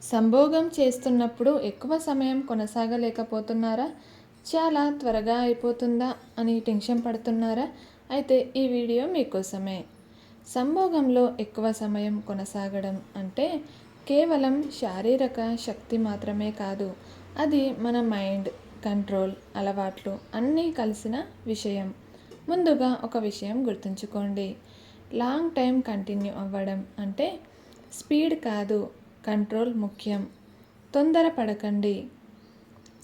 సంభోగం చేస్తున్నప్పుడు ఎక్కువ సమయం కొనసాగలేకపోతున్నారా? చాలా త్వరగా అయిపోతుందా అని టెన్షన్ పడుతున్నారా? అయితే ఈ వీడియో మీకోసమే. సంభోగంలో ఎక్కువ సమయం కొనసాగడం అంటే కేవలం శారీరక శక్తి మాత్రమే కాదు. అది మన మైండ్, కంట్రోల్, అలవాట్లు అన్నీ కలిసిన విషయం. ముందుగా ఒక విషయం గుర్తుంచుకోండి. లాంగ్ టైం కంటిన్యూ అవ్వడం అంటే స్పీడ్ కాదు, కంట్రోల్ ముఖ్యం. తొందరపడకండి.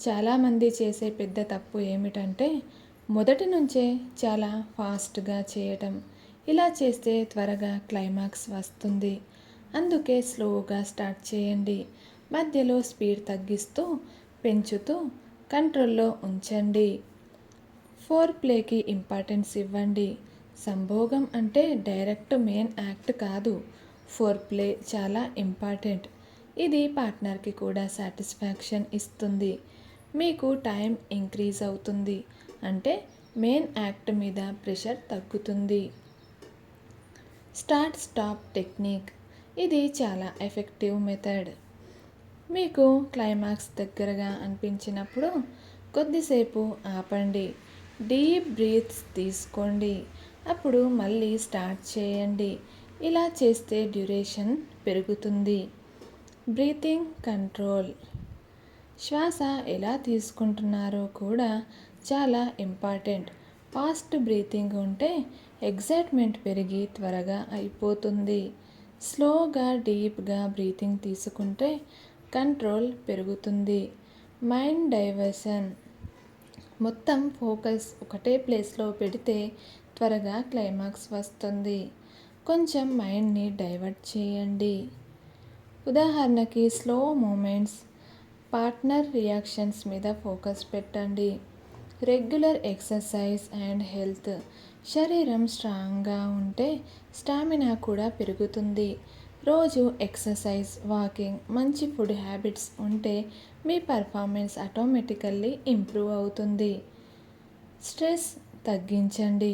చాలామంది చేసే పెద్ద తప్పు ఏమిటంటే మొదటి నుంచే చాలా ఫాస్ట్గా చేయటం. ఇలా చేస్తే త్వరగా క్లైమాక్స్ వస్తుంది. అందుకే స్లోగా స్టార్ట్ చేయండి. మధ్యలో స్పీడ్ తగ్గిస్తూ, పెంచుతూ కంట్రోల్లో ఉంచండి. ఫోర్ ప్లేకి ఇంపార్టెన్స్ ఇవ్వండి. సంభోగం అంటే డైరెక్ట్ మెయిన్ యాక్ట్ కాదు. ఫోర్ ప్లే చాలా ఇంపార్టెంట్. ఇది పార్ట్నర్కి కూడా సాటిస్ఫాక్షన్ ఇస్తుంది. మీకు టైం ఇంక్రీజ్ అవుతుంది. అంటే మెయిన్ యాక్ట్ మీద ప్రెషర్ తగ్గుతుంది. Start stop technique. ఇది చాలా ఎఫెక్టివ్ మెథడ్. మీకు క్లైమాక్స్ దగ్గరగా అనిపించినప్పుడు కొద్దిసేపు ఆపండి. డీప్ బ్రీత్స్ తీసుకోండి. అప్పుడు మళ్ళీ స్టార్ట్ చేయండి. ఇలా చేస్తే డ్యూరేషన్ పెరుగుతుంది. Breathing control. శ్వాస ఎలా తీసుకుంటున్నారో కూడా చాలా ఇంపార్టెంట్. ఫాస్ట్ బ్రీతింగ్ ఉంటే ఎగ్జైట్మెంట్ పెరిగి త్వరగా అయిపోతుంది. స్లోగా డీప్గా బ్రీతింగ్ తీసుకుంటే కంట్రోల్ పెరుగుతుంది. Mind diversion. మొత్తం ఫోకస్ ఒకటే ప్లేస్లో పెడితే త్వరగా క్లైమాక్స్ వస్తుంది. కొంచెం మైండ్ని డైవర్ట్ చేయండి. ఉదాహరణకి స్లో మూమెంట్స్, పార్ట్నర్ రియాక్షన్స్ మీద ఫోకస్ పెట్టండి. Regular exercise and health. శరీరం స్ట్రాంగ్గా ఉంటే స్టామినా కూడా పెరుగుతుంది. రోజు ఎక్సర్సైజ్, వాకింగ్, మంచి ఫుడ్ హ్యాబిట్స్ ఉంటే మీ పర్ఫార్మెన్స్ ఆటోమేటికల్లీ ఇంప్రూవ్ అవుతుంది. స్ట్రెస్ తగ్గించండి.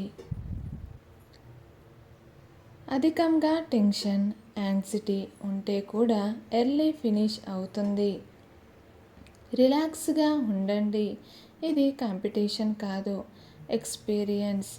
అధికంగా టెన్షన్, యాంగ్జైటీ ఉంటే కూడా ఎర్లీ ఫినిష్ అవుతుంది. రిలాక్స్గా ఉండండి. ఇది కాంపిటీషన్ కాదు, ఎక్స్పీరియన్స్.